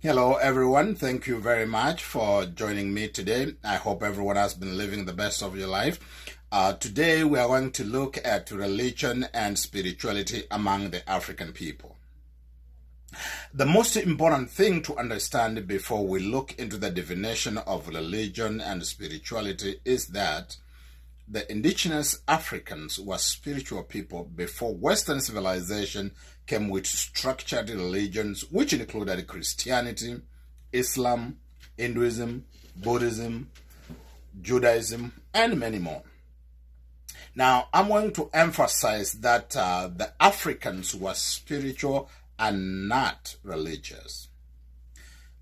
Hello, everyone. Thank you very much for joining me today. I hope everyone has been living the best of your life. Today, we are going to look at religion and spirituality among the African people. The most important thing to understand before we look into the definition of religion and spirituality is that the indigenous Africans were spiritual people before Western civilization came with structured religions, which included Christianity, Islam, Hinduism, Buddhism, Judaism, and many more. Now, I'm going to emphasize that the Africans were spiritual and not religious.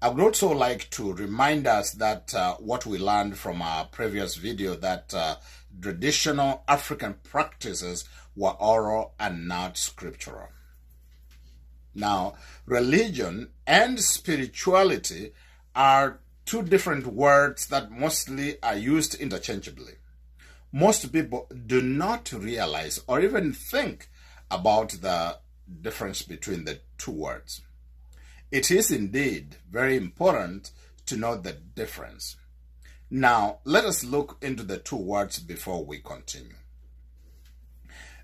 I would also like to remind us that what we learned from our previous video, that traditional African practices were oral and not scriptural. Now, religion and spirituality are two different words that mostly are used interchangeably. Most people do not realize or even think about the difference between the two words. It is indeed very important to know the difference. Now, let us look into the two words before we continue.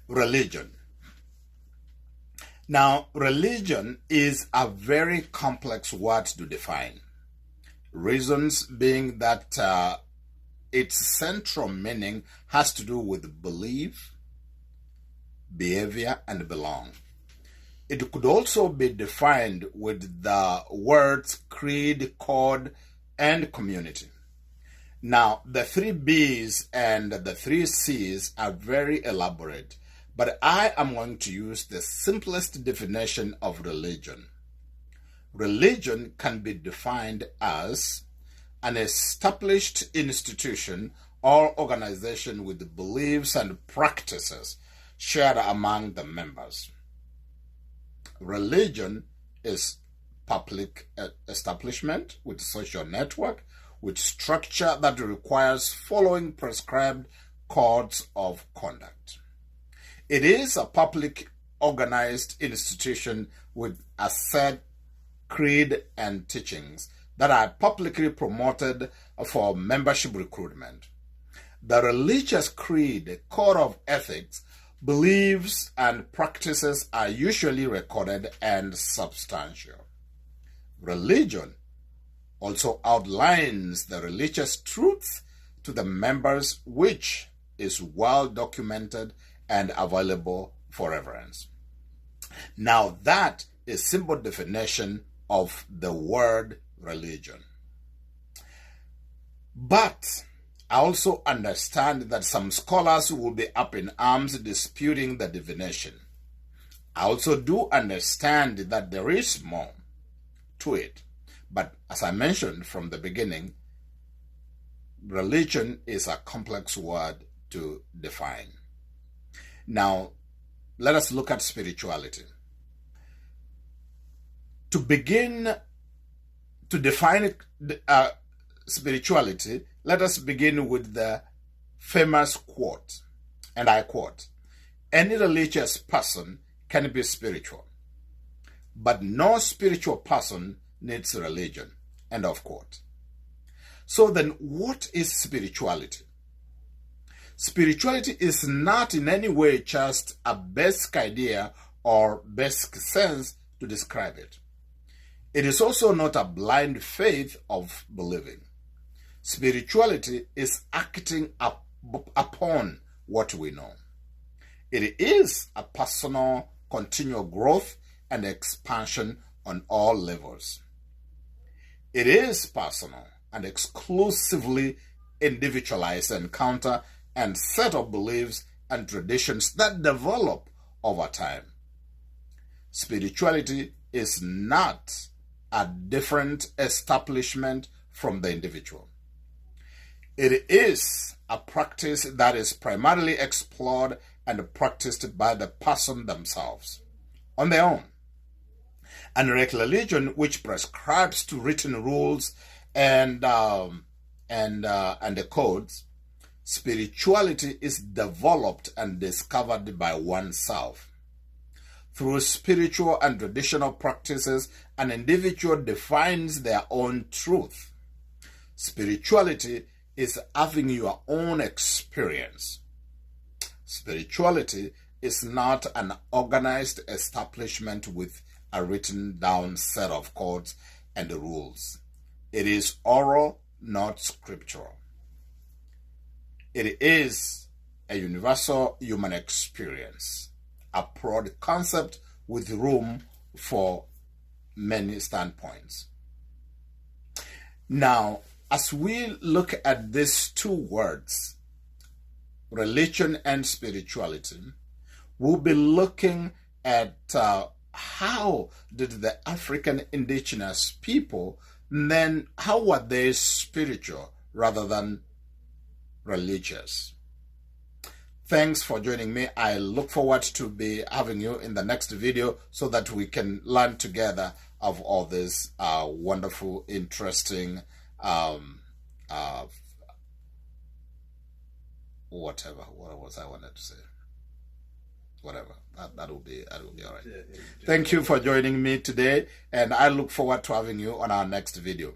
Religion. Now, religion is a very complex word to define. Reasons being that its central meaning has to do with belief, behavior, and belong. It could also be defined with the words creed, code, and community. Now, the 3 B's and the 3 C's are very elaborate, but I am going to use the simplest definition of religion. Religion can be defined as an established institution or organization with beliefs and practices shared among the members. Religion is public establishment with social network, with structure that requires following prescribed codes of conduct. It is a public organized institution with a set creed and teachings that are publicly promoted for membership recruitment. The religious creed, code of ethics, beliefs, and practices are usually recorded and substantial. Religion also outlines the religious truth to the members, which is well documented and available for reference. Now, that is a simple definition of the word religion. But I also understand that some scholars will be up in arms disputing the definition. I also do understand that there is more to it. But as I mentioned from the beginning, religion is a complex word to define. Now, let us look at spirituality. To begin to define spirituality, let us begin with the famous quote, and I quote, "Any religious person can be spiritual, but no spiritual person needs religion," end of quote. So then, what is spirituality? Spirituality is not in any way just a basic idea or basic sense to describe it. It is also not a blind faith of believing. Spirituality is acting upon what we know. It is a personal, continual growth and expansion on all levels. It is personal and exclusively individualized encounter and set of beliefs and traditions that develop over time. Spirituality is not a different establishment from the individual. It is a practice that is primarily explored and practiced by the person themselves on their own. Unlike religion, which prescribes to written rules and the codes, spirituality is developed and discovered by oneself Through spiritual and traditional practices, an individual defines their own truth. Spirituality is having your own experience. Spirituality is not an organized establishment with a written down set of codes and rules. It is oral, not scriptural. It is a universal human experience, a broad concept with room for many standpoints. Now, as we look at these two words, religion and spirituality, we'll be looking at how did the African indigenous people, then how were they spiritual rather than religious? Thanks for joining me. I look forward to be having you in the next video so that we can learn together of all this wonderful, interesting, whatever. What was I wanted to say? Whatever. That will be all right. Thank you for joining me today, and I look forward to having you on our next video.